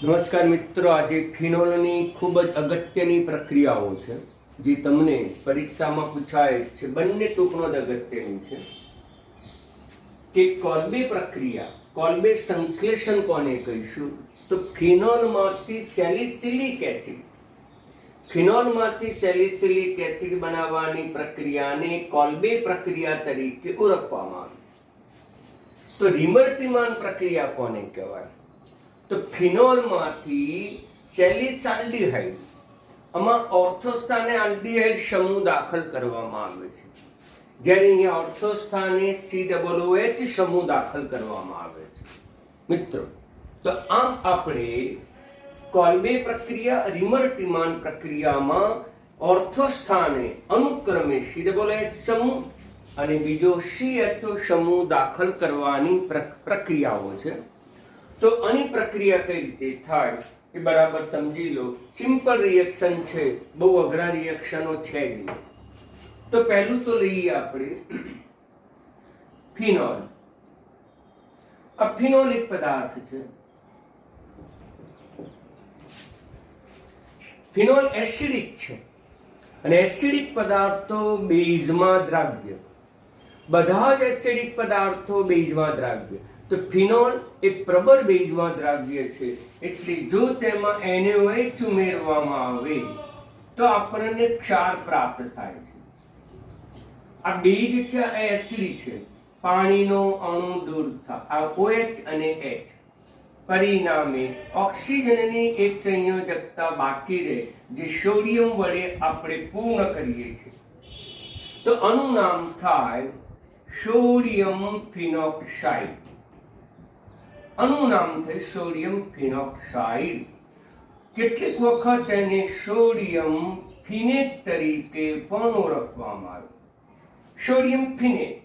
નમસ્કાર મિત્રો, આજે ફિનોલની ખૂબ જ અગત્યની પ્રક્રિયાઓ છે જે તમને પરીક્ષામાં પૂછાય છે. બંને ટૂંકનો જ અગત્યની છે કે કોલ્બે પ્રક્રિયા, કોલ્બે સંશ્લેષણ કોને કહીશું તો ફિનોલમાંથી સેલિસિલિક એસિડ, ફિનોલમાંથી સેલિસિલિક એસિડ બનાવવાની પ્રક્રિયાને કોલ્બે પ્રક્રિયા તરીકે ઓળખવામાં આવે. તો રિમર્ટિમાન પ્રક્રિયા કોને કહેવાય તો ફિનોલમાંથી સેલિસાલ્ડિહાઇડ, આમાં ઓર્થોસ્થાને આલ્ડિહાઇડ સમૂહ દાખલ કરવામાં આવે છે, જ્યારે અહીંયા ઓર્થોસ્થાને COOH સમૂહ દાખલ કરવામાં આવે છે. મિત્રો, તો આમ આપણે કોલ્બે પ્રક્રિયા, રિમર્ટિમાન પ્રક્રિયામાં ઓર્થોસ્થાને અનુક્રમે COOH સમૂહ અને બીજો CHO સમૂહ દાખલ કરવાની પ્રક્રિયાઓ છે. તો આની પ્રક્રિયા કઈ રીતે થાય એ બરાબર સમજી લો. સિમ્પલ રિએક્શન છે, બહુ અઘરા રિએક્શનો છે જ નહીં. તો પહેલું તો લઈએ આપણે ફિનોલ. આ ફિનોલ એક પદાર્થ છે. ફિનોલ એસિડિક છે અને એસિડિક પદાર્થો બેઝમાં દ્રાવ્ય, બધા જ એસિડિક પદાર્થો બેઝમાં દ્રાવ્ય. તો ફિનોલ એ પ્રબળ બેઝમાં દ્રાવ્ય છે, એટલે જો તેમાં NaOH ઉમેરવામાં આવે તો આપણને ક્ષાર પ્રાપ્ત થાય છે. આ બેઝ છે, આ એસિડ છે, પાણીનો અણુ દૂર થાય, આ OH અને H, પરિણામે ઓક્સિજનની એક સંયોજકતા બાકી રહે જે સોડિયમ વડે આપણે પૂર્ણ કરીએ છીએ. તો આનું નામ થાય સોડિયમ ફિનોક્સાઇડ. આનું નામ થાય સોડિયમ ફિનોક્સાઇડ. કેટલીક વખત એને સોડિયમ ફિનેટ તરીકે પણ ઓળખવામાં આવે. સોડિયમ ફિનેટ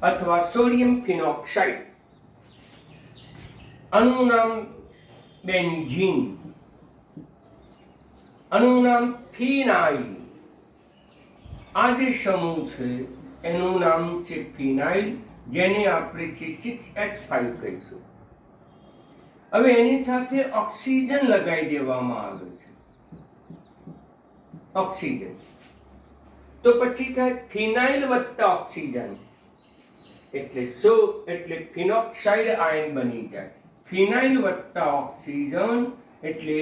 અથવા સોડિયમ ફિનોક્સાઇડ. આનું નામ બેન્ઝીન, આનું નામ ફિનાઇલ. આ જે સમૂહ છે એનું નામ છે ફિનાઇલ, જેને આપણે C6H5 કહીશું. હવે એની સાથે ઓક્સિજન લગાવી દેવામાં આવે છે, ઓક્સિજન. તો પછી થાય ફિનાઇલ વત્તા ઓક્સિજન, એટલે ફિનોક્સાઇડ આયન બની જાય. ફિનાઇલ વત્તા ઓક્સિજન એટલે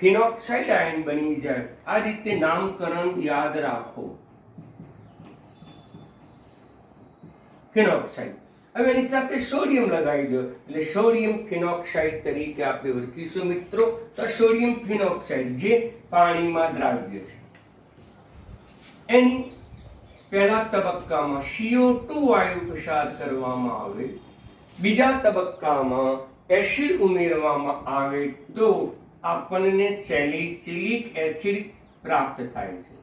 ફિનોક્સાઇડ આયન બની જાય. આ રીતે નામકરણ યાદ રાખો. ફિનોક્સાઇડ. હવે એની સાથે સોડિયમ લગાવી દો એટલે સોડિયમ ફિનોક્સાઇડ તરીકે આપણે ઓળખીશું. મિત્રો, તો સોડિયમ ફિનોક્સાઇડ જે પાણીમાં દ્રાવ્ય છે, એની પહેલા તબક્કામાં CO2 વાયુ પસાર કરવામાં આવે, બીજા તબક્કામાં એસિડ ઉમેરવામાં આવે તો આપણને સેલિસિલિક એસિડ પ્રાપ્ત થાય છે.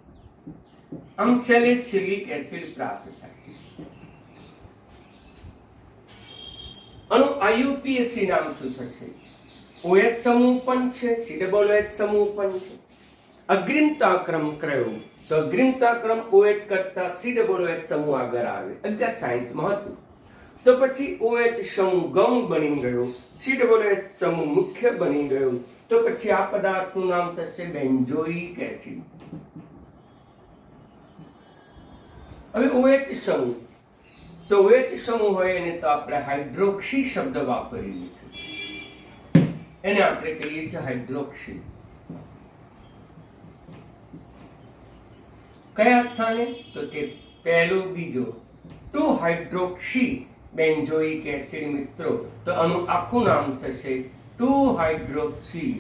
આમ સેલિસિલિક એસિડ પ્રાપ્ત થાય છે. આનું IUPAC નામ શું થશે? OH સમૂહ પણ છે, COOH સમૂહ પણ છે. અગ્રિમતા ક્રમ કયો? તો અગ્રિમતા ક્રમ OH કરતા COOH સમૂહ આગળ આવે. અગિયાર સાયન્સમાં હતું. તો પછી OH સમૂહ ગૌણ બની ગયો, COOH સમૂહ મુખ્ય બની ગયો. તો પછી આ પદાર્થનું નામ થશે બેન્ઝોઇક એસિડ. હવે OH સમૂહ, તો OH સમૂહ હોય એને તો આપણે હાઇડ્રોક્સી શબ્દ વાપરીએ છીએ. એને આપણે કહીએ છીએ હાઇડ્રોક્સી. કયા સ્થાને? તો કે પહેલો બીજો 2 હાઇડ્રોક્સી બેન્ઝોઇક એસિડ. મિત્રો, તો આનું આખું નામ થશે 2 હાઇડ્રોક્સી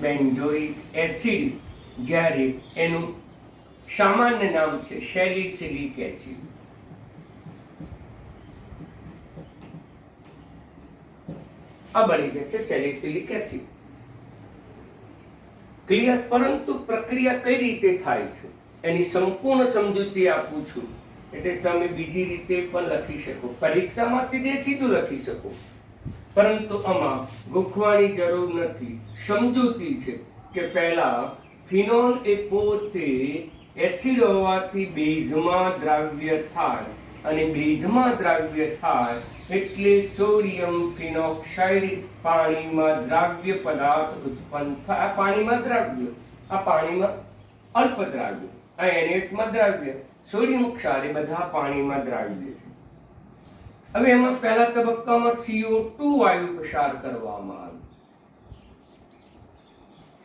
બેન્ઝોઇક એસિડ, જ્યારે એનું સામાન્ય નામ છે સેલિસિલિક એસિડ. આ બની જશે સેલિસિલિક એસિડ. ક્લિયર? પરંતુ પ્રક્રિયા કઈ રીતે થાય છે એની સંપૂર્ણ સમજૂતી આપું છું, એટલે તમે બીજી રીતે પણ લખી શકો, પરીક્ષામાં સીધું લખી શકો. પરંતુ આમાં ગોખવાની જરૂર નથી. સમજૂતી છે કે પહેલા ફિનોલ એ પોતે એસિડ હોવાથી બેઝમાં દ્રાવ્ય થાય અને ભેજમાં દ્રાવ્ય થાય એટલે સોડિયમ ફિનોક્સાઇડ પાણીમાં દ્રાવ્ય પદાર્થ ઉત્પન્ન થાય. આ પાણીમાં દ્રાવ્ય, આ પાણીમાં અલ્પ દ્રાવ્ય, આ NaOH માં દ્રાવ્ય, સોડિયમ ક્ષાર એ બધા પાણીમાં દ્રાવ્ય છે. હવે એમાં પહેલા તબક્કામાં CO2 વાયુ પસાર કરવામાં આવે.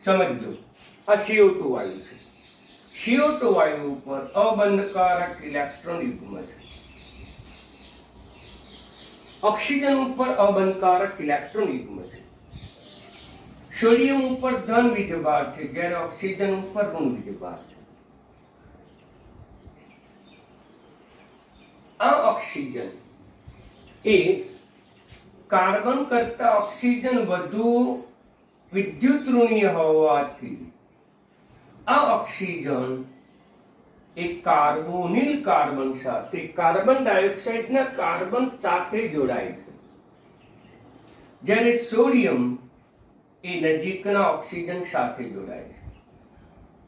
સમજો, આ CO2 વાયુ છે. CO2 વાયુ ઉપર અબંધકારક ઇલેક્ટ્રોન યુગ્મ છે. ઓક્સિજન ઉપર અબંધકારક ઇલેક્ટ્રોન યુગ્મ છે. સોડિયમ ઉપર ધન વીજભાર છે, જ્યારે ઓક્સિજન ઉપર ઋણ વીજભાર છે. આ ઓક્સિજન એ કાર્બન કરતા ઓક્સિજન વધુ વિદ્યુત ઋણીય હોવાથી આ ઓક્સિજન એ કાર્બોનિલ કાર્બન સાથે, કાર્બન ડાયોક્સાઇડના કાર્બન સાથે જોડાય છે, જ્યારે સોડિયમ એ નજીકના ઓક્સિજન સાથે જોડાય છે.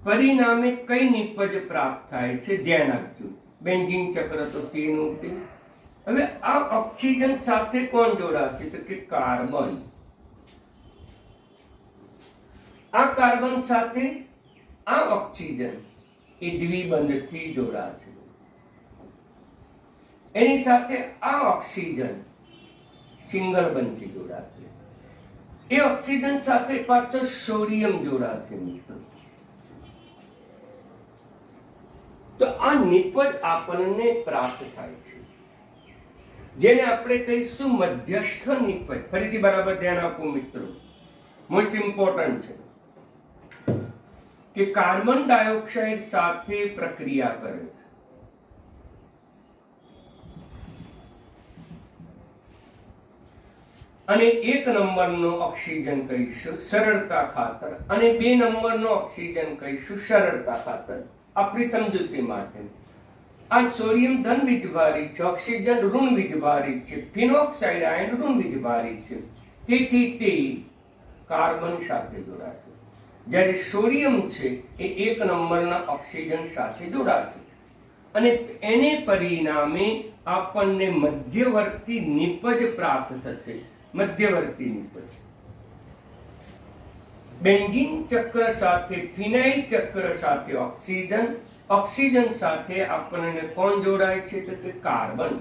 પરિણામે કઈ નિપજ પ્રાપ્ત થાય છે? ધ્યાન આપજો. બેન્ઝીન ચક્ર તો તેનું તે. હવે આ ઓક્સિજન સાથે કોણ જોડાશે? તો કે કાર્બન. આ કાર્બન સાથે આ ઓક્સિજન એ દ્વિબંધથી જોડાશે. એની સાથે આ ઓક્સિજન સિંગલ બંધથી જોડાશે. એ ઓક્સિજન સાથે પાછો સોડિયમ જોડાશે મિત્રો. તો આ નિપજ આપણને પ્રાપ્ત થાય છે, જેને આપણે કહીશું મધ્યસ્થ નિપજ. ફરીથી બરાબર ધ્યાન આપો મિત્રો, મોસ્ટ ઇમ્પોર્ટન્ટ છે કે કાર્બન ડાયોક્સાઇડ સાથે પ્રક્રિયા કરે છે. અને 1 નંબરનો ઓક્સિજન કહીશું સરળતા ખાતર, અને 2 નંબરનો ઓક્સિજન કહીશું સરળતા ખાતર, આપણી સમજૂતી માટે. આ સોડિયમ ધન વીજભારિત છે, ઓક્સિજન ઋણ વીજભારિત છે, ફિનોક્સાઇડ આયન ઋણ વીજભારિત છે, તેથી તે કાર્બન સાથે જોડાશે. જ્યારે સોડિયમ છે એ 1 નંબરના ઓક્સિજન સાથે જોડાશે, અને એને પરિણામે આપણને મધ્યવર્તી નિપજ પ્રાપ્ત થશે. મધ્યવર્તી નિપજ બેન્ઝીન ચક્ર સાથે, ફિનાઇલ ચક્ર સાથે ઓક્સિજન, ઓક્સિજન સાથે આપણને કોણ જોડાય છે? તો કે કાર્બન.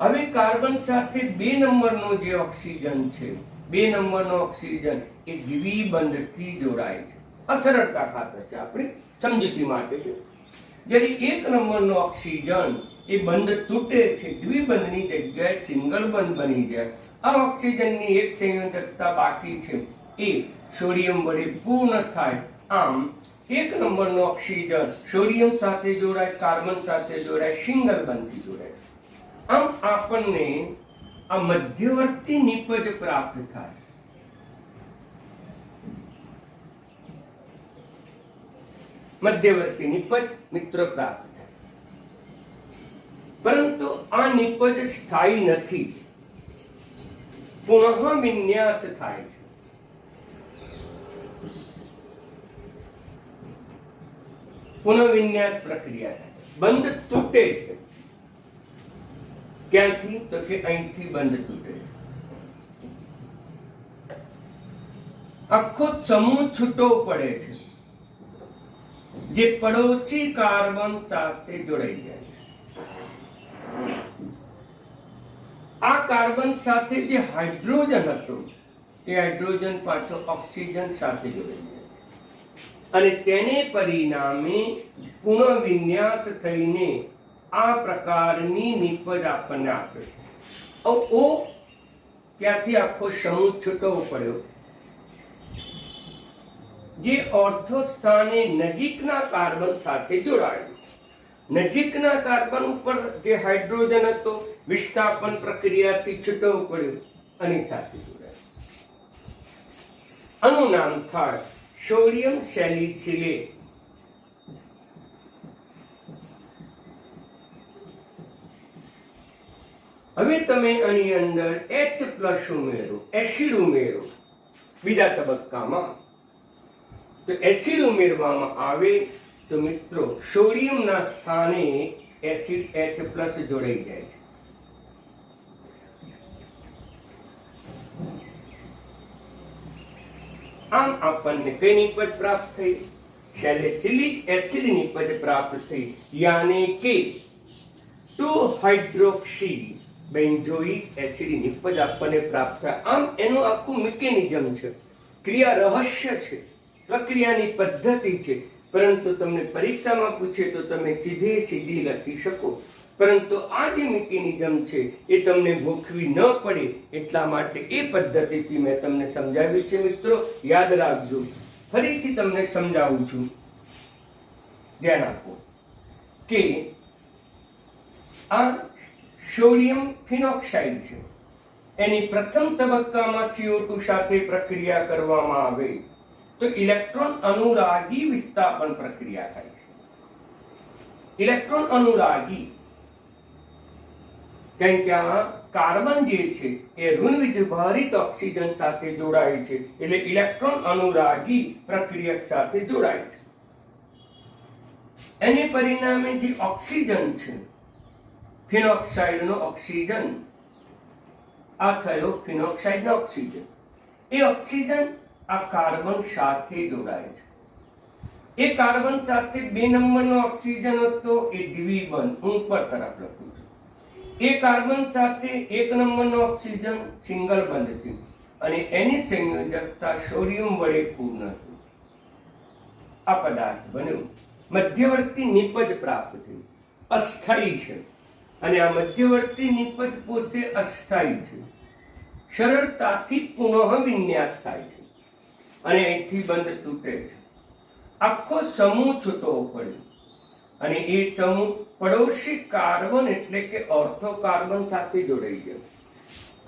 હવે કાર્બન સાથે 2 નંબરનો જે ઓક્સિજન છે, 2 નંબરનો ઓક્સિજન એ દ્વિબંધથી જોડાય છે. આ સરળતા ખાતર છે, આપણી સમજૂતી માટે છે. જ્યારે 1 નંબરનો ઓક્સિજન એ બંધ તૂટે છે, દ્વિબંધની જગ્યાએ સિંગલ બંધ બની જાય. આ ઓક્સિજનની એક સંયોજકતા બાકી છે, એ સોડિયમ વડે પૂર્ણ થાય. આમ 1 નંબરનો ઓક્સિજન સોડિયમ સાથે જોડાય, કાર્બન સાથે જોડાય, સિંગલ બંધથી જોડાય. આમ આપણને આ મધ્યવર્તી નિપજ પ્રાપ્ત થાય. મધ્યવર્તી નિપજ મિત્રો પ્રાપ્ત થાય. પરંતુ આ નિપજ સ્થાયી નથી, પુનઃ વિન્યાસ થાય છે. પુનઃવિન્યાસ પ્રક્રિયા થાય, બંધ તૂટે છે. ક્યાંથી? તો કે અહીંથી બંધ તૂટે છે. આખો સમૂહ છૂટો પડે છે, જે પડોશી કાર્બન સાથે જોડાઈ જાય છે. આ કાર્બન સાથે જે હાઇડ્રોજન હતો, એ હાઇડ્રોજન પાછો ઓક્સિજન સાથે જોડાઈ જાય છે, અને તેને પરિણામે પુનઃવિન્યાસ થઈને આ પ્રકારની નિપજ આપણને આપે છે. ઓ ક્યાંથી? આખો સમૂહ છૂટો પડ્યો, જે ઓર્થો સ્થાને નજીકના કાર્બન સાથે જોડાયો. નજીકના કાર્બન ઉપર જે હાઇડ્રોજન હતો, વિસ્થાપન પ્રક્રિયાથી છૂટો પડ્યો અને સાથે જોડાયો. આનું નામ થાય સોડિયમ સેલિસિલેટ. હવે તમે આની અંદર H+ ઉમેરો, એસિડ ઉમેરો બીજા તબક્કામાં. તો એસિડ ઉમેરવામાં આવે તો મિત્રો સોડિયમના સ્થાને એસિડ H+ જોડાઈ જાય છે. આમ આપણને કઈ નિપજ પ્રાપ્ત થઈ? સેલિસિલિક એસિડ નિપજ પ્રાપ્ત થઈ, યાને કે 2 હાઇડ્રોક્સી બેન્ઝોઇક એસિડ નિપજ આપણને પ્રાપ્ત થાય. આમ એનું આખું મિકેનિઝમ છે, ક્રિયા રહસ્ય છે, પ્રક્રિયાની પદ્ધતિ છે. પરંતુ તમને પરીક્ષામાં પૂછે તો તમે સીધી લખી શકો, પરંતુ આ જે મિકેનિઝમ છે એ તમને ગોખવી ન પડે એટલા માટે એ પદ્ધતિથી મેં તમને સમજાવ્યું છે. મિત્રો યાદ રાખજો, ફરીથી તમને સમજાવું છું, ધ્યાન આપો કે આ સોડિયમ ફિનોક્સાઇડ છે, એની પ્રથમ તબક્કામાં CO2 સાથે પ્રક્રિયા કરવામાં આવે તો ઇલેક્ટ્રોન અનુરાગી વિસ્થાપન પ્રક્રિયા થાય છે. ઇલેક્ટ્રોન અનુરાગી કારણ કે આ કાર્બન જે છે એ ઋણ વીજભારિત ઓક્સિજન સાથે જોડાય છે, એટલે ઇલેક્ટ્રોન અનુરાગી પ્રક્રિયા સાથે જોડાય છે. એને પરિણામે જે ઓક્સિજન છે, ફિનોક્સાઇડનો ઓક્સિજન, આ થયો ફિનોક્સાઇડનો ઓક્સિજન. એ ઓક્સિજન આ કાર્બન સાથે જોડાય છે. એ કાર્બન સાથે 2 નંબરનો ઓક્સિજન હતો, એ દ્વિબંધ, હું ઉપર તરફ લખું છું. એ કાર્બન સાથે 1 નંબરનો ઓક્સિજન સિંગલ બંધ થયું અને એની સંયોજકતા સોડિયમ વડે પૂર્ણ થઈ. આ પદાર્થ બન્યો, મધ્યવર્તી નિપજ પ્રાપ્ત થયું, અસ્થાયી છે. અને આ મધ્યવર્તી નિપજ પોતે અસ્થાયી છે, સરળતાથી પુનઃ વિન્યાસ થાય છે અને અહીંથી બંધ તૂટે છે. આખો સમૂહ છૂટો પડ્યો અને એ સમૂહ પડોશી કાર્બન એટલે કે ઓર્થો કાર્બન સાથે જોડાઈ ગયો.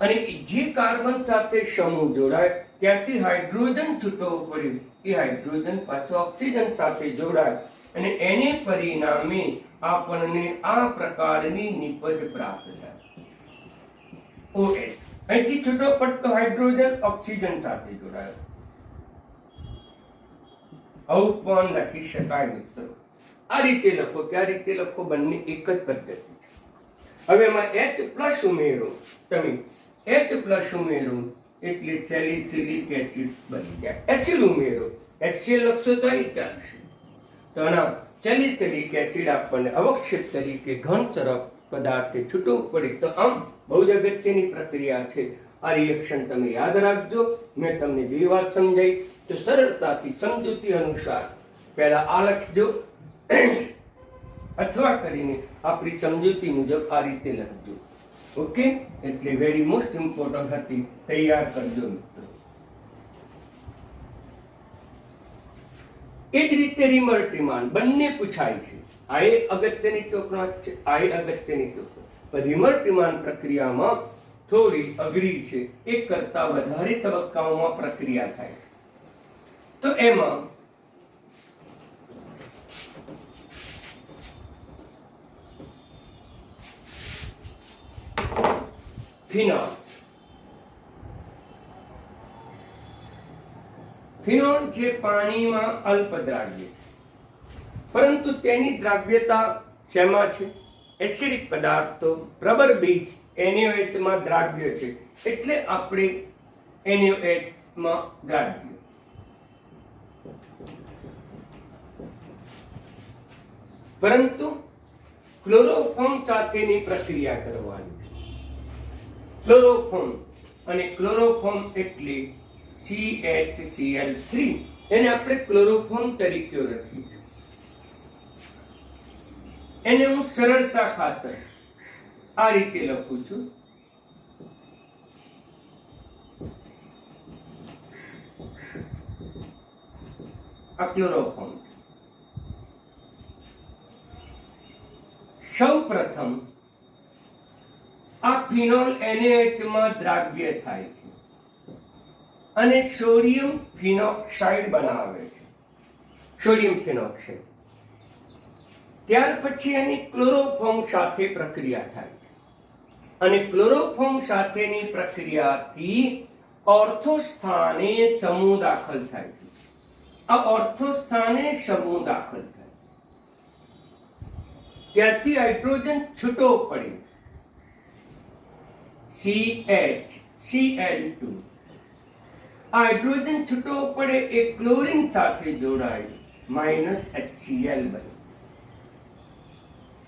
અને જે કાર્બન સાથે સમૂહ જોડાય ત્યાંથી હાઇડ્રોજન છૂટો પડ્યો, એ હાઇડ્રોજન પાછો ઓક્સિજન સાથે જોડાય અને એને પરિણામે આપણને આ પ્રકારની નિપજ પ્રાપ્ત થાય. OH અહીંથી છૂટો પડતો હાઇડ્રોજન ઓક્સિજન સાથે જોડાયો. આવું પણ લખી શકાય મિત્રો. આ રીતે લખો કે આ રીતે લખો, બંને એક જ પદ્ધતિ છે. હવે એમાં H+ ઉમેરો, તમે H+ ઉમેરો એટલે સેલિસિલિક એસિડ બની જાય. એસિડ ઉમેરો, HCl લખશો તો એ ચાલશે. તો આના સેલિસિલિક એસિડ આપણને અવક્ષેપ તરીકે ઘન તરફ પદાર્થ છૂટવું પડે. તો આમ બહુ જ અગત્યની પ્રક્રિયા છે. આ રિએક્શન તમે યાદ રાખજો. મેં તમને 2 વાર સમજાવી તો સરળતાથી સમજૂતી અનુસાર પહેલા આ લખજો અથવા કરીને આપણી સમજૂતી મુજબ આ રીતે લખજો. ઓકે, એટલે વેરી મોસ્ટ ઇમ્પોર્ટન્ટ હતી, તૈયાર કરજો મિત્રો. એ જ રીતે રિમર્ટિમાન બંને પૂછાય છે. આ એ અગત્યની ટોકણાટ છે, આ એ અગત્યની ટોકણાટ. પણ રિમર્ટિમાન પ્રક્રિયામાં થોડી અઘરી છે. એક કરતા વધારે તબક્કાઓમાં પ્રક્રિયા થાય છે. તો એમાં ફિનોલ, ફિનોલ જે પાણીમાં અલ્પ દ્રાવ્ય છે, પરંતુ તેની દ્રાવ્યતા શેમાં છે? એસિડિક પદાર્થો, રબર બીજ NaOH માં દ્રાવ્ય છે, એટલે આપણે NaOH માં દ્રાવ્ય. પરંતુ ક્લોરોફોર્મ સાથેની પ્રક્રિયા કરવાની છે. ક્લોરોફોર્મ અને ક્લોરોફોર્મ એટલે CHCl3, એને આપણે ક્લોરોફોર્મ તરીકે ઓળખીએ છીએ. એને હું સરળતા ખાતર આ રીતે લખું છું. આ ક્લોરોફોર્મ છે. સૌ પ્રથમ આ ફિનોલ NaOH માં દ્રાવ્ય થાય છે અને સોડિયમ ફિનોક્સાઇડ બનાવે છે, સોડિયમ ફિનોક્સાઇડ. ત્યાર પછી એની ક્લોરોફોર્મ સાથે પ્રક્રિયા થાય છે અને ક્લોરોફોર્મ સાથેની પ્રક્રિયાથી ઓર્થો સ્થાને સમૂહ દાખલ થાય છે. આ ઓર્થો સ્થાને સમૂહ દાખલ થાય ત્યાંથી હાઇડ્રોજન છૂટો પડે CH આ હાઇડ્રોજન છૂટો પડે એ ક્લોરીન સાથે જોડાય -HCl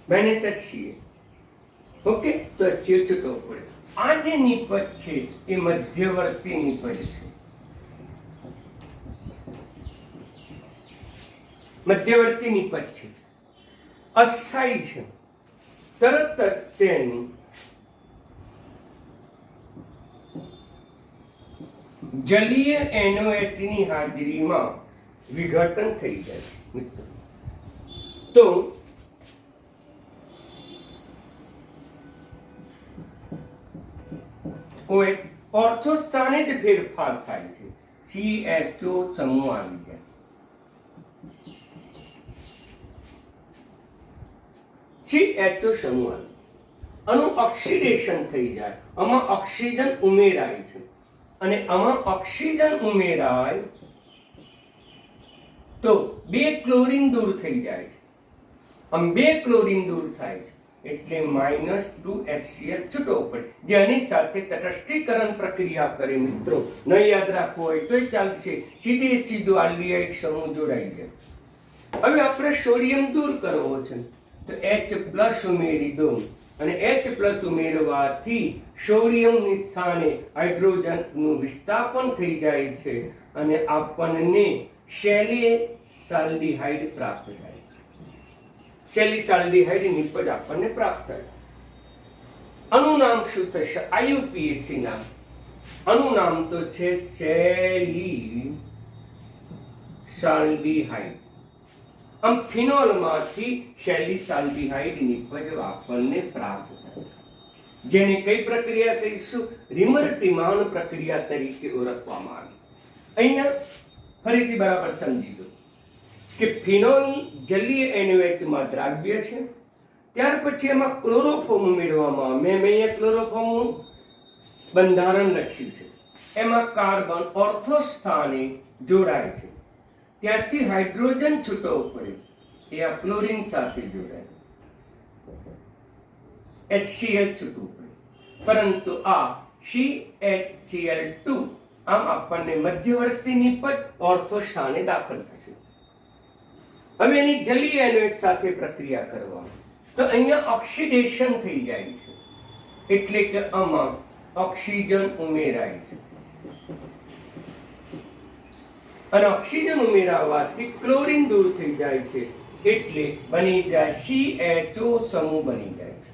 બને -HCl. ઓકે, તો HCl છૂટો પડે. આ જે નિપજ છે એ મધ્યવર્તી નિપજ છે. મધ્યવર્તી નિપજ છે, અસ્થાયી છે. તરત જ તેનું જલીય NOH ની હાજરીમાં વિઘટન થઈ જાય મિત્રો. તો ઓર્થો સ્થાને જ ફેરફાર થાય છે. CHO સમૂહ આવી જાય. CHO સમૂહ આનું ઓક્સિડેશન થઈ જાય. આમાં ઓક્સિજન ઉમેરાય છે અને આમાં ઓક્સિજન ઉમેરાય તો 2 ક્લોરીન દૂર થઈ જાય છે. આમ 2 ક્લોરીન દૂર થાય છે એટલે -2HCl છૂટો પડે, જેની સાથે તટસ્થીકરણ પ્રક્રિયા કરે મિત્રો. નહીં યાદ રાખવું હોય તો ચાલશે, સીધું આલ્ડીહાઇડ સમૂહ જોડાઈ જાય. હવે આપણે સોડિયમ દૂર કરવો છે તો H+ ઉમેરી દો અને H+ ઉમેરવાથી સોડિયમની સ્થાને હાઇડ્રોજનનું વિસ્થાપન થઈ જાય છે અને આપણને શેલીસાલ્ડીહાઇડ પ્રાપ્ત થાય. શેલીસાલ્ડીહાઇડ નિપજ આપણને પ્રાપ્ત થાય. આનું નામ શું થશે? IUPAC નામ. આનું નામ તો છે શેલીસાલ્ડીહાઇડ. આમ ફિનોલમાંથી શેલીસાલ્ડીહાઇડ નિપજ આપણને પ્રાપ્ત થાય, જેને કઈ પ્રક્રિયા કહીશું? રિમર-ટીમાન પ્રક્રિયા તરીકે ઓળખવામાં આવે. અહીંયા ફરીથી બરાબર સમજી દો કે ફિનોલ જલીય NOH માં દ્રાવ્ય છે. ત્યાર પછી એમાં ક્લોરોફોર્મ ઉમેરવામાં આવે. મેં અહીંયા ક્લોરોફોર્મનું બંધારણ લખ્યું છે. એમાં કાર્બન ઓર્થો સ્થાને જોડાય છે. ત્યારથી હાઇડ્રોજન છૂટો પડે એ આ ક્લોરીન સાથે જોડાય, HCl છૂટું પડે. પરંતુ આ CHCl2 આમ આપણને મધ્યવર્તી નિપજ ઓર્થો સ્થાને દાખલ થશે. હવે એની જલીય NOH સાથે પ્રક્રિયા કરવામાં તો અહીંયા ઓક્સિડેશન થઈ જાય છે, એટલે કે આમાં ઓક્સિજન ઉમેરાય છે અને ઓક્સિજન ઉમેરાવાથી ક્લોરીન દૂર થઈ જાય છે એટલે બની જાય CHO સમૂહ બની જાય છે.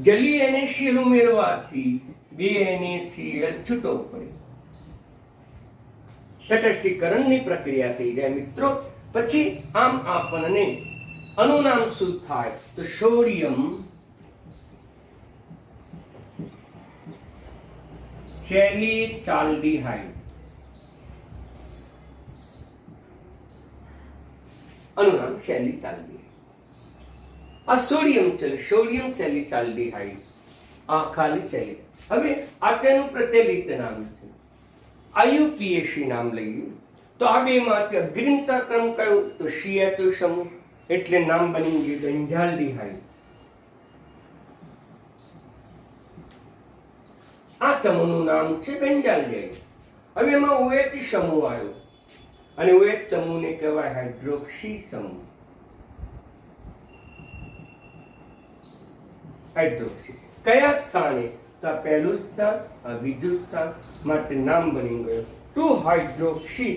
જલીય NaCl ઉમેરવાથી 2 NaCl છૂટો પડે, તટસ્થીકરણની પ્રક્રિયા થઈ જાય મિત્રો. પછી આમ આપણને આનું નામ શું થાય તો સોડિયમ શેલીસાલ્ડીહાઇડ. આનું નામ શેલીસાલ્ડીહાઇડ. આ સોડિયમ છે, સોડિયમ શેલીસાલ્ડીહાઇડ. આ ખાલી શેલી. હવે આ તેનું પ્રચલિત નામ છે. IUPAC નામ લઈએ તો આ બેમાંથી અગ્રીમતા ક્રમ કયો તો CHO સમૂહ, એટલે નામ બની ગયું બેન્ઝાલ્ડીહાઇડ. આ સમૂહનું નામ છે બેન્ઝાલ્ડીહાઇડ. હવે એમાં OH સમૂહ આવ્યો અને OH સમૂહને કહેવાય હાઇડ્રોક્સી સમૂહ. હાઇડ્રોક્સી કયા સ્થાને? તો આ પહેલું સ્થાન, આ બીજું સ્થાન, માટે નામ બની ગયું 2-હાઇડ્રોક્સી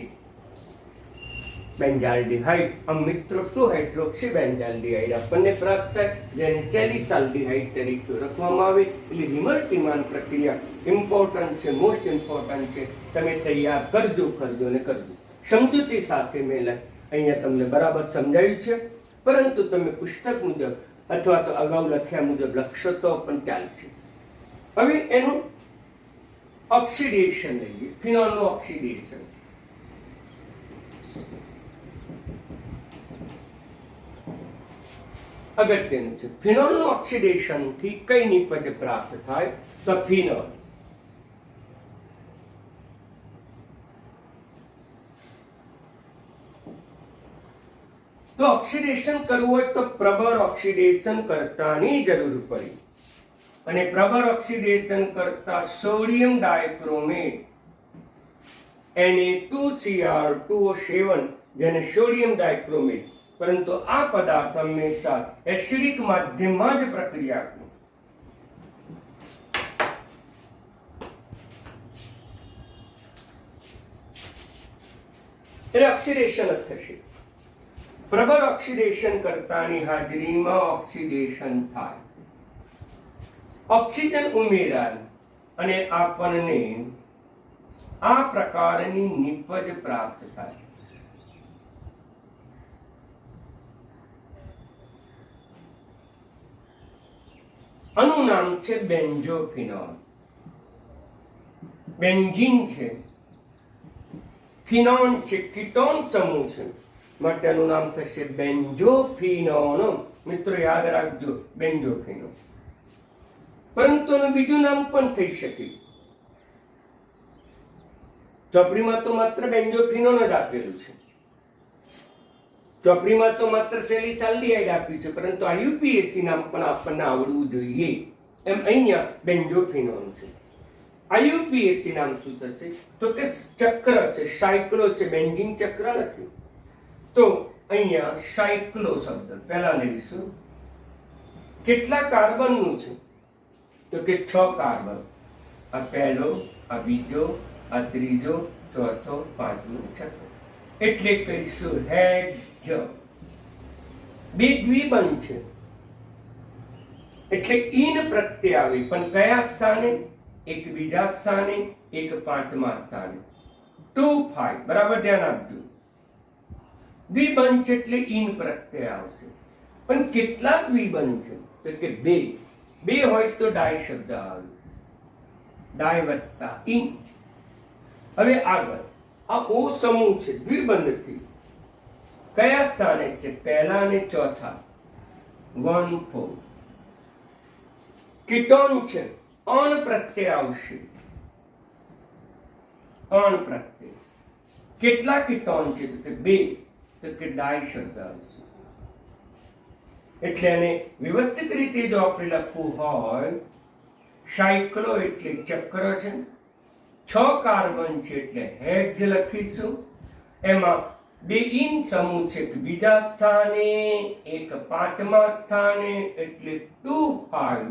બેન્ઝાલ્ડીહાઇડ. આમ મિત્રો 2-હાઇડ્રોક્સી બેન્ઝાલ્ડીહાઇડ આપણને પ્રાપ્ત થાય, જેને શેલીસાલ્ડીહાઇડ તરીકે ઓળખવામાં આવે. એટલે રિમર-ટીમાન પ્રક્રિયા ઇમ્પોર્ટન્ટ છે, મોસ્ટ ઇમ્પોર્ટન્ટ છે. તમે તૈયાર કરજો ને કરજો. સમજૂતી સાથે મેં અહીંયા તમને બરાબર સમજાવ્યું છે, પરંતુ તમે પુસ્તક મુજબ અથવા તો અગાઉ લખ્યા મુજબ લખશો તો પણ ચાલશે. હવે એનું ઓક્સિડેશન લઈએ, ફિનોલનું ઓક્સિડેશન. અગત્યનું છે. ફિનોલનું ઓક્સિડેશન થી કઈ નિપજ પ્રાપ્ત થાય તો ફિનોલ. તો ઓક્સિડેશન કરવું હોય તો પ્રબળ ઓક્સિડેશન કરતાની જરૂર પડી અને પ્રબળ ઓક્સિડેશન કરતા સોડિયમ ડાયક્રોમેટ Na2Cr2O7 જેને સોડિયમ ડાયક્રોમેટ, પરંતુ આ પદાર્થ હંમેશા એસિડિક માધ્યમમાં જ પ્રક્રિયા કરે. એટલે ઓક્સિડેશન જ થશે. પ્રબળ ઓક્સિડેશન કરતાની હાજરીમાં ઓક્સિડેશન થાય, ઓક્સિજન ઉમેરાય અને આપણને આ પ્રકારની નિપજ પ્રાપ્ત થાય. આનું નામ છે બેન્ઝોફિનોલ. બેન્ઝીન છે, ફિનોન છે, કીટોન સમૂહ છે, માટે આનું નામ થશે બેન્ઝોફિનોન. મિત્રો યાદ રાખજો, બેન્ઝોફિનોલ. પરંતુ એનું બીજું નામ પણ થઈ શકે. ચોપડીમાં તો માત્ર બેન્ઝોફિનોલ જ આપેલું છે, ચોપડીમાં તો માત્ર સેલિસાલ્ડિહાઇડ આપ્યું છે, પરંતુ આઈયુપીએસસી નામ પણ આપણને આવડવું જોઈએ. એમ અહીંયા બેન્ઝોફિનોલ છે. આઈયુપીએસસી નામ શું થશે? તો કે ચક્ર છે, સાયક્લો છે, બેન્ઝીન ચક્ર નથી. તો અહીંયા સાયક્લો શબ્દ પહેલા લઈશું. કેટલા કાર્બનનું છે? તો કે 6 કાર્બન. આ પહેલો, આ બીજો, આ ત્રીજો, ચોથો, પાંચમો, છઠ્ઠો. એટલે કહીશું હેડ. બે દ્વિબંધ છે એટલે ઈન પ્રત્યય આવે, પણ કયા સ્થાને? એક બીજા સ્થાને, એક પાંચમા સ્થાને. 2 5 બરાબર ધ્યાન આપજો. દ્વિબંધ છે એટલે ઈન પ્રત્યય આવશે. પણ કેટલા દ્વિબંધ છે? તો કે 2. 2 હોય તો ડાય શબ્દ આવે, ડાય વત્તા ઈન. હવે આગળ આ ઓ સમૂહ છે દ્વિબંધથી. કયા સ્થાને છે? પહેલા અને ચોથા, 1 4. કીટોન છે, અણ પ્રત્યય આવશે, અણ પ્રત્યય. કેટલા કીટોન છે? તો કે 2. તો કે ડાય શબ્દ આવશે. એટલે એને વ્યવસ્થિત રીતે જો આપણે લખવું હોય, સાયક્લો એટલે ચક્ર છે, 6 કાર્બન છે એટલે હેડ્સ લખીશું. એમાં 2 ઈન સમૂહ છે, બીજા સ્થાને, એક પાંચમા સ્થાને, એટલે 2 5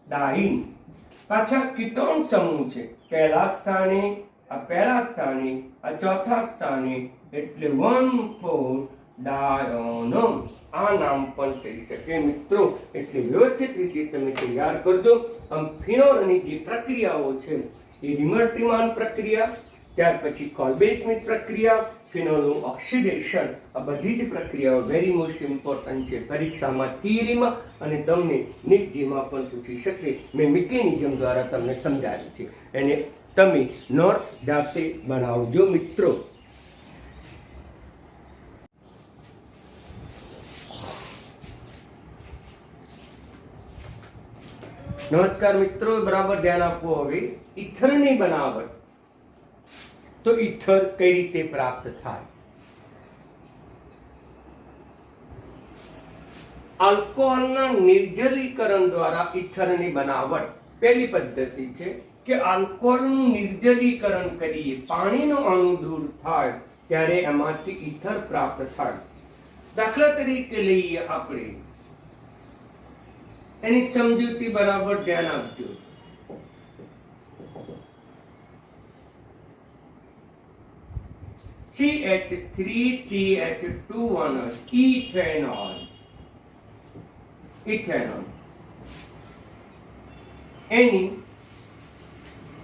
ડાઈન. પાછા કીટોન સમૂહ છે, પહેલા સ્થાને, આ પહેલા સ્થાને, આ ચોથા સ્થાને, એટલે 1 4 ડાયોન. આ નામ પણ થઈ શકે મિત્રો. એટલે વ્યવસ્થિત રીતે તમે તૈયાર કરજો. આમ ફિનોલની જે પ્રક્રિયાઓ છે એ રિમર-ટ્રીમાન પ્રક્રિયા, ત્યાર પછી કોલ્બે-સ્મિથ પ્રક્રિયા, ફિનોલનું ઓક્સિડેશન, આ બધી જ પ્રક્રિયાઓ વેરી મોસ્ટ ઇમ્પોર્ટન્ટ છે પરીક્ષામાં, થિયરીમાં અને તમને નીટજીમાં પણ પૂછી શકે. મેં મિકેનિઝમ દ્વારા તમને સમજાવ્યું છે, એને તમે નોટ્સ જાતે બનાવજો મિત્રો. નમસ્કાર મિત્રો, બરાબર ધ્યાન આપો. હવે ઇથરની બનાવટ, તો ઇથર કઈ રીતે પ્રાપ્ત થાય? આલ્કોહોલના નિર્જલીકરણ દ્વારા ઇથરની બનાવટ. પહેલી પદ્ધતિ છે કે આલ્કોહોલનું નિર્જલીકરણ કરીએ, પાણીનો અણુ દૂર થાય ત્યારે એમાંથી ઇથર પ્રાપ્ત થાય. દાખલા તરીકે લઈએ આપણે, એની સમજૂતી બરાબર ધ્યાન આપજો. CH3CH2OH ethanol. ઇથેનોલ એની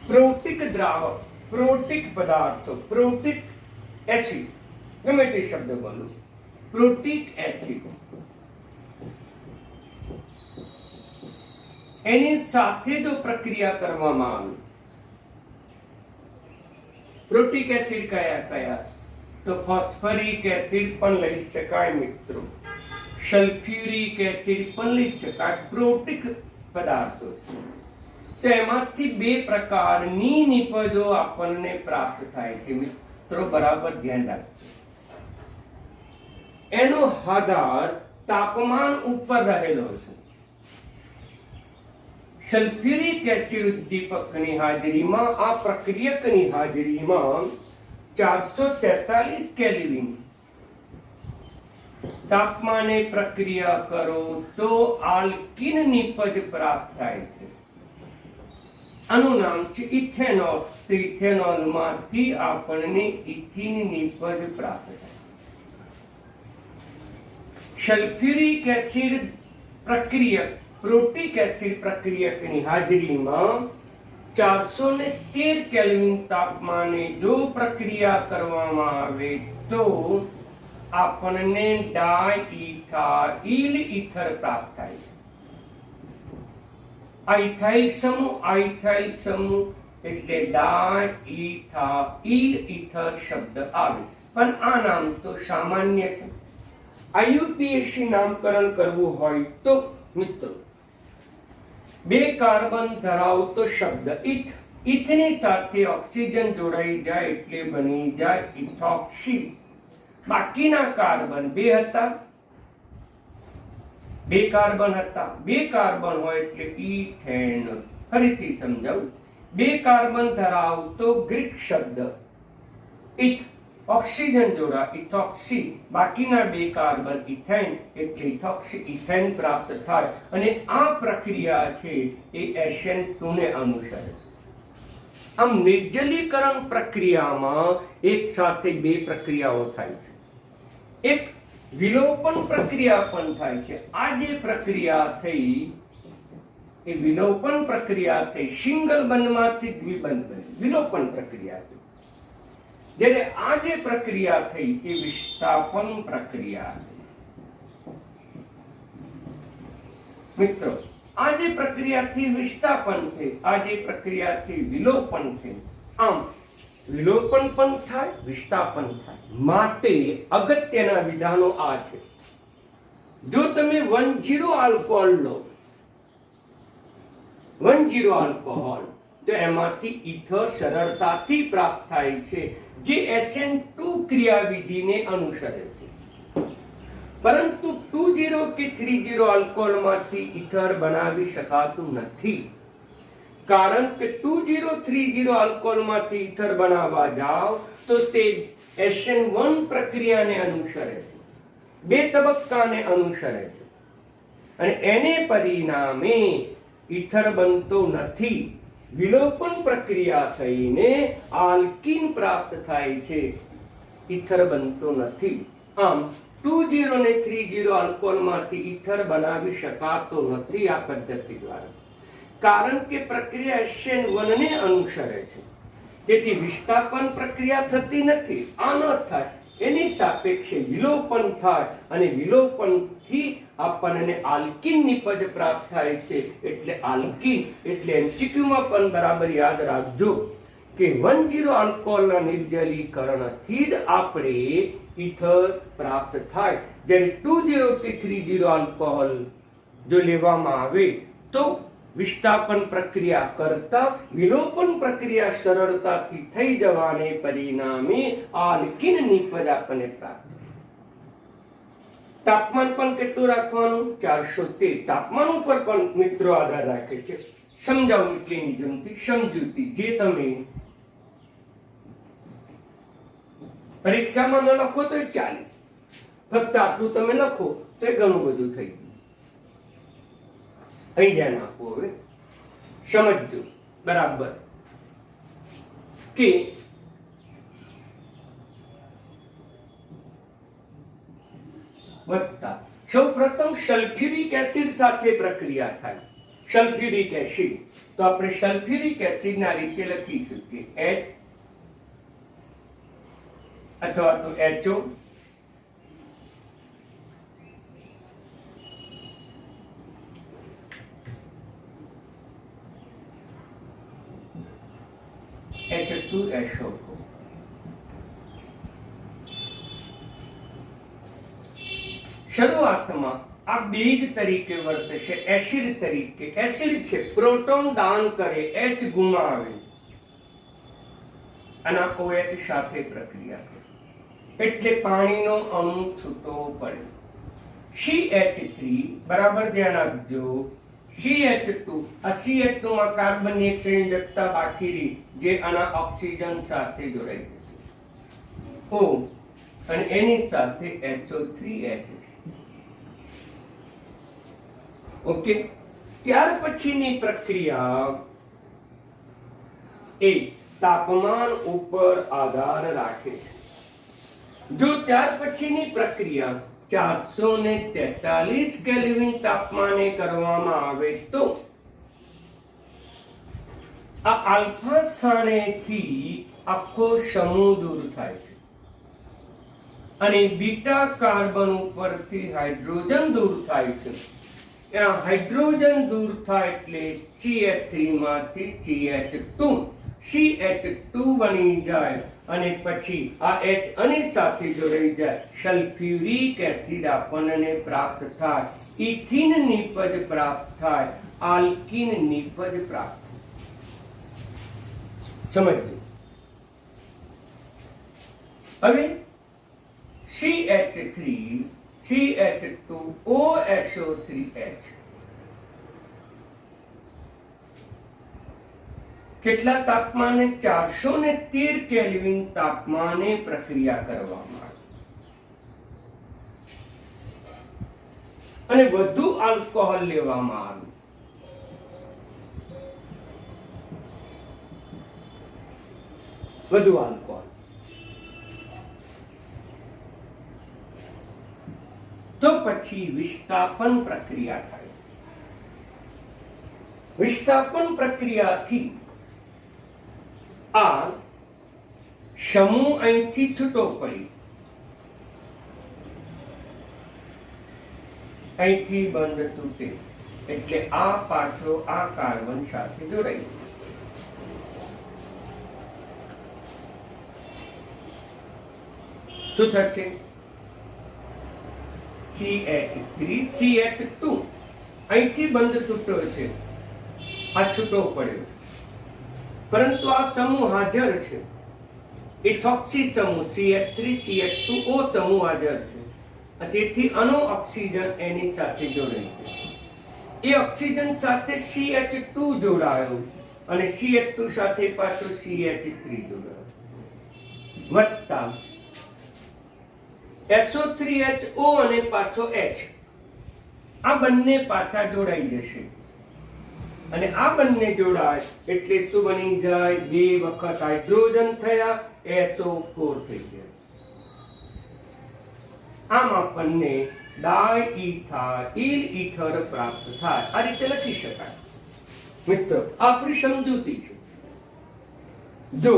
પ્રોટિક દ્રાવક, પ્રોટિક પદાર્થો, પ્રોટિક એસિડ, ગમે તે શબ્દ બોલો, પ્રોટિક એસિડ, એની સાથે જો પ્રક્રિયા કરવામાં આવે, પ્રોટિક એસિડ કયા કયા? તો ફોસ્ફરિક એસિડ પણ લઈ શકાય મિત્રો, સલ્ફ્યુરિક એસિડ પણ લઈ શકાય, પ્રોટિક પદાર્થો છે. તો એમાંથી 2 પ્રકારની નિપજો આપણને પ્રાપ્ત થાય છે મિત્રો, બરાબર ધ્યાન રાખજો. એનો આધાર તાપમાન ઉપર રહેલો છે. સલ્ફ્યુરિક એસિડ ઉદ્દીપકની હાજરીમાં, આ પ્રક્રિયકની હાજરીમાં 443 કેલ્વિન તાપમાને પ્રક્રિયા કરો તો આલ્કીન નિપજ પ્રાપ્ત થાય છે. આનું નામ છે ઇથેનોલ. તો ઇથેનોલમાંથી આપણને ઇથિન નિપજ પ્રાપ્ત થાય. સલ્ફ્યુરિક એસિડ પ્રક્રિયક, પ્રોટિક એસિડ પ્રક્રિયકની હાજરીમાં 413 કેલ્વિન તાપમાને જો પ્રક્રિયા કરવામાં આવે તો આપણને ડાઇઇથાઇલ ઈથર પ્રાપ્ત થાય છે. આ ઇથાઇલ સમૂહ એટલે ડાઇઇથાઇલ ઈથર શબ્દ આવે, પણ આ નામ તો સામાન્ય છે. આઈયુપીએસી નામકરણ કરવું હોય તો મિત્રો, 2 કાર્બન ધરાવતો શબ્દ ઇથ, ઇથની સાથે ઓક્સિજન જોડાઈ જાય એટલે બની જાય ઇથોક્સી. બાકીના કાર્બન 2 હતા, 2 કાર્બન હતા, 2 કાર્બન હોય એટલે ઇથેન. ફરીથી સમજાવું, 2 કાર્બન ધરાવતો ગ્રીક શબ્દ ઇથ, ઓક્સિજન જોડા ઇથોક્સી, બાકીના 2 કાર્બન ઇથેન એટલે ઇથોક્સી, ઇથેન પ્રાપ્ત થાય. અને આ પ્રક્રિયા છે એ SN2 ને અનુસરે છે. આમ નિર્જલીકરણ પ્રક્રિયામાં એક સાથે 2 પ્રક્રિયાઓ થાય છે. એક વિલોપન પ્રક્રિયા પણ થાય છે. આ જે પ્રક્રિયા થઈ એ વિલોપન પ્રક્રિયા થઈ, સિંગલ બંધમાંથી દ્વિબંધ બને, વિલોપન પ્રક્રિયા થઈ. જ્યારે આ જે પ્રક્રિયા થઈ એ વિસ્થાપન પ્રક્રિયા થઈ. મિત્રો, આ જે પ્રક્રિયાથી વિસ્થાપન થઈ, આ જે પ્રક્રિયાથી વિલોપન થઈ, આમ વિલોપન પણ થાય, વિસ્થાપન થાય. માટે અગત્યના વિધાનો આ છે. જો તમે 10 આલ્કોહોલ લો, 10 આલ્કોહોલ, તો એમાંથી ઇથર સરળતાથી પ્રાપ્ત થાય છે, જે SN2 ક્રિયાવિધિને અનુસરે છે. પરંતુ 20 કે 30 આલ્કોહોલમાંથી ઇથર બનાવી શકાતું નથી. કારણ કે 20-30 આલ્કોહોલમાંથી ઇથર બનાવવા જાઓ તો તે SN1 પ્રક્રિયાને અનુસરે છે, 2 તબક્કાને અનુસરે છે, અને એને પરિણામે ઇથર બનતો નથી. વિલોપન પ્રક્રિયા થઈને આલ્કીન પ્રાપ્ત થાય છે, ઇથર બનતો નથી. આમ 20 અને 30 આલ્કોહોલમાંથી ઇથર બનાવી શકાતો નથી આ પદ્ધતિ દ્વારા. કારણ કે પ્રક્રિયા SN1 ને અનુસરે છે. તેથી વિસ્થાપન પ્રક્રિયા થતી નથી. આ ન થાય, એની સાપેક્ષે વિલોપન થાય, અને વિલોપનથી આપણને આલ્કીન નિપજ પ્રાપ્ત થાય છે. એટલે આલ્કીન એટલે MCQમાં પણ બરાબર યાદ રાખજો કે 10 આલ્કોહોલના નિર્જલીકરણથી જ આપણે ઇથર પ્રાપ્ત થાય. જ્યારે 20 થી 30 આલ્કોહોલ જો લેવામાં આવે તો વિસ્થાપન પ્રક્રિયા કરતા વિલોપન પ્રક્રિયા સરળતાથી થઈ જવાને પરિણામે આલ્કીન નિપજ આપણને પ્રાપ્ત. તાપમાન પણ કેટલું રાખવાનું? 413. તાપમાન ઉપર પણ મિત્રો આધાર રાખે છે. સમજાવું મિકેનિઝમથી, સમજૂતી જે તમે પરીક્ષામાં ન લખો તો ચાલે, ફક્ત આટલું તમે લખો તો એ ઘણું બધું થઈ ગયું. અહીં ધ્યાન આપો. હવે સમજજો બરાબર કે વધતા સૌ પ્રથમ સલ્ફ્યુરિક એસિડ સાથે પ્રક્રિયા થાય. સલ્ફ્યુરિક એસિડ, તો આપણે સલ્ફ્યુરિક એસિડ ના રીતે લખી શકીએ H અથવા તો HO, H2SO4. શરૂઆતમાં આ બેઝ તરીકે વર્તશે, એસિડ તરીકે. એસિડ છે, પ્રોટોન દાન કરે, H ગુમાવે અને OH સાથે પ્રક્રિયા કરે. એટલે પાણીનો અણુ છૂટો પડે. CH3 બરાબર ધ્યાન આપજો, CH2 આ CH2 માં કાર્બનની એક સંયોજકતા બાકી રહી જે આના ઓક્સિજન સાથે જોડાઈ જશે. O અને એની સાથે HO3H. ઓકે, ત્યાર પછીની પ્રક્રિયા એ તાપમાન ઉપર આધાર રાખે છે. જો ત્યાર પછીની પ્રક્રિયા 443 કેલ્વિન તાપમાને કરવામાં આવે તો આ આલ્ફા સ્થાનેથી આખો સમૂહ દૂર થાય છે અને બીટા કાર્બન ઉપરથી હાઇડ્રોજન દૂર થાય છે. આ હાઇડ્રોજન દૂર થાય એટલે CH3 માંથી CH2 બની જાય અને પછી આ H આની સાથે જોડાઈ જાય, સલ્ફ્યુરિક એસિડ આપણને પ્રાપ્ત થાય, ઇથિન નિપજ પ્રાપ્ત થાય, આલ્કિન નિપજ પ્રાપ્ત થાય. સમજજો. હવે CH3 CH2 OSO3H કેટલા તાપમાને? 413 કેલ્વિન તાપમાને પ્રક્રિયા કરવામાં આવે અને વધુ આલ્કોહોલ લેવામાં આવે. વધુ આલ્કોહોલ તો પછી વિસ્થાપન પ્રક્રિયા થાય છે. વિસ્થાપન પ્રક્રિયાથી આ સમૂહ અહીંથી છૂટો પડી અહીંથી બંધ તૂટે એટલે આ પાછો આ કાર્બન સાથે જોડાઈ. શું થશે? CH3 CH2 અહીંથી બંધ તૂટ્યો છે, આ છૂટો પડ્યો, પરંતુ આ સમૂહ હાજર છે. ઇથોક્સી સમૂહ CH3 CH2O સમૂહ હાજર છે, તેથી આનો ઓક્સિજન એની સાથે જોડાય છે. એ ઓક્સિજન સાથે CH2 જોડાયો અને CH2 સાથે પાછો CH3 જોડાયો વત્તા SO3HO અને પાછો H. આ બંને પાછા જોડાઈ જશે અને આ બંને જોડાય એટલે શું બની જાય? 2 વખત હાઇડ્રોજન થયા, HO4 થઈ ગયા. આમ આપણને ડાઇઇથાઇલ ઈથર પ્રાપ્ત થાય. આ રીતે લખી શકાય. મિત્રો, આપણી સમજૂતી છે. જો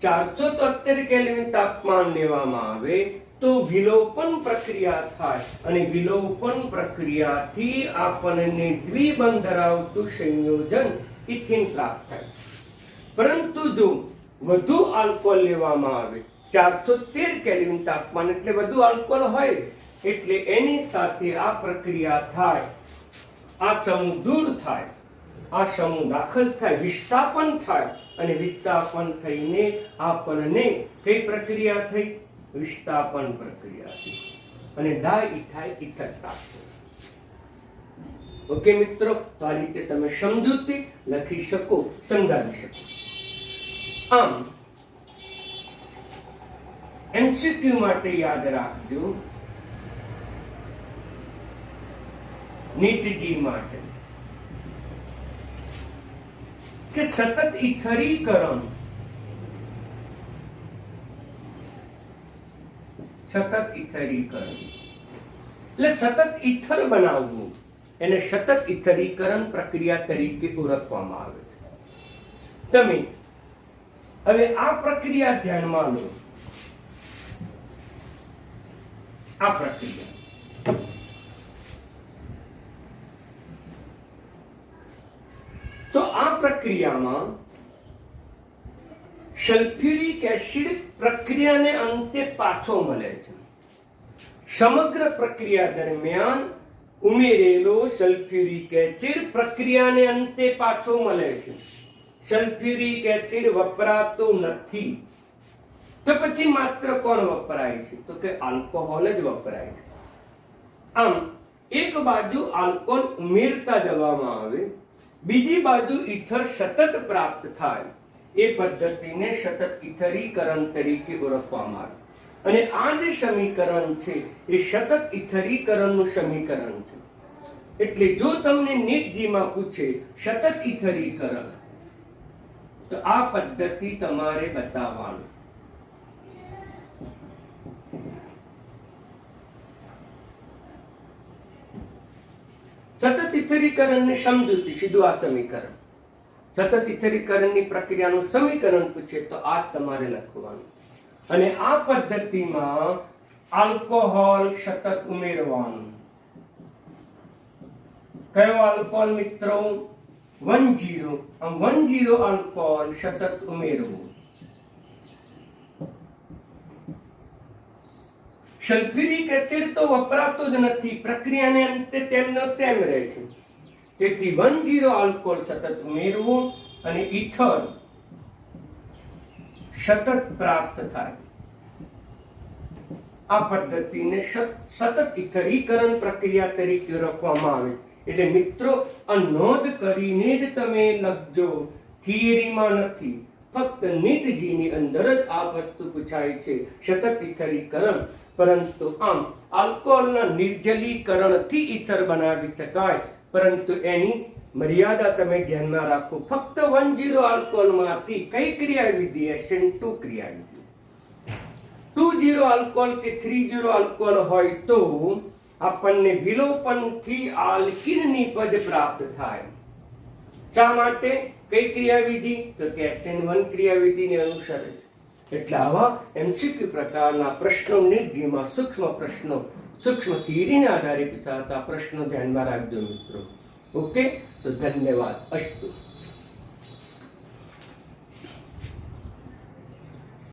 473 કેલ્વિન તાપમાન લેવામાં આવે તો વિલોપન પ્રક્રિયા થાય અને વિલોપન પ્રક્રિયાથી આપણને દ્વિબંધ ધરાવતું સંયોજન ઇથિન પ્રાપ્ત થાય. પરંતુ જો વધુ આલ્કોહોલ લેવામાં આવે 413 કેલ્વિન તાપમાન એટલે વધુ આલ્કોહોલ હોય એટલે એની સાથે આ પ્રક્રિયા થાય, આ સમૂહ દૂર થાય, આ સમૂહ દાખલ થાય, વિસ્થાપન થાય અને વિસ્થાપન થઈને આપણને કઈ પ્રક્રિયા થઈ? વિસ્થાપન પ્રક્રિયા થઈ અને ડાઇઇથાઇલ ઈથર પ્રાપ્ત થયું. ઓકે મિત્રો, તો આ રીતે તમે સમજૂતી લખી શકો, સમજાવી શકો. આમ MCQ માટે યાદ રાખજો, નીટજી માટે કે સતત ઇથરીકરણ એટલે સતત ઇથર બનાવવું, એને સતત ઇથરીકરણ પ્રક્રિયા તરીકે ઓળખવામાં આવે છે. તમે હવે આ પ્રક્રિયા ધ્યાનમાં લો. આ પ્રક્રિયા તો આ પ્રક્રિયામાં સલ્ફ્યુરિક એસિડ પ્રક્રિયાને અંતે પાછો મળે છે. સમગ્ર પ્રક્રિયા દરમિયાન ઉમેરેલો સલ્ફ્યુરિક એસિડ પ્રક્રિયાને અંતે પાછો મળે છે. સલ્ફ્યુરિક એસિડ વપરાતો નથી. તો પછી માત્ર કોણ વપરાય છે? તો કે આલ્કોહોલ જ વપરાય છે. આમ એક બાજુ આલ્કોહોલ ઉમેરતા જવામાં આવે, બીજી બાજુ ઇથર સતત પ્રાપ્ત થાય, એ પદ્ધતિને સતત ઇથરીકરણ તરીકે ઓળખવામાં આવે. અને આ જે સમીકરણ છે એ સતત ઇથરીકરણનું સમીકરણ છે. એટલે જો તમને નીટજીમાં પૂછે સતત ઇથરીકરણ, તો આ પદ્ધતિ તમારે બતાવવાનું. સતત ઇથરીકરણની સમજૂતી સીધું આ સમીકરણ. સતત ઇથરીકરણની પ્રક્રિયાનું સમીકરણ પૂછે તો આ તમારે લખવાનું. અને આ પદ્ધતિમાં આલ્કોહોલ સતત ઉમેરવાનું. કયો આલ્કોહોલ મિત્રો? 10. આમ 10 આલ્કોહોલ સતત ઉમેરવું. સલ્ફ્યુરિક એસિડ તો વપરાતો જ નથી, પ્રક્રિયાને અંતે તેમનો તેમ રહે છે. તેથી 10 આલ્કોહોલ સતત ઉમેરવું અને ઇથર સતત પ્રાપ્ત થાય. આ પદ્ધતિને સતત ઇથરીકરણ પ્રક્રિયા તરીકે ઓળખવામાં આવે. એટલે મિત્રો આ નોંધ કરીને જ તમે લખજો, થિયરીમાં નથી, ફક્ત નીટજીની અંદર જ આ વસ્તુ પૂછાય છે, સતત ઇથરીકરણ. પરંતુ આમ આલ્કોહોલના નિર્જલીકરણથી ઇથર બનાવી શકાય, પરંતુ એની મર્યાદા તમે ધ્યાનમાં રાખો. ફક્ત 10 આલ્કોહોલમાંથી કઈ ક્રિયાવિધિ? SN2 ક્રિયાવિધિ. 20 આલ્કોહોલ કે 30 આલ્કોહોલ હોય તો આપણને વિલોપનથી આલ્કીનની પદ પ્રાપ્ત થાય. શા માટે? કઈ ક્રિયાવિધિ? તો કે SN1 ક્રિયાવિધિને અનુસરે છે. એટલે આવા MCQ પ્રકારના પ્રશ્નો નીટજીમાં સૂક્ષ્મ થિયરીને આધારે પૂછાતા પ્રશ્નો ધ્યાનમાં રાખજો મિત્રો. ઓકે, તો ધન્યવાદ. અસ્તુ.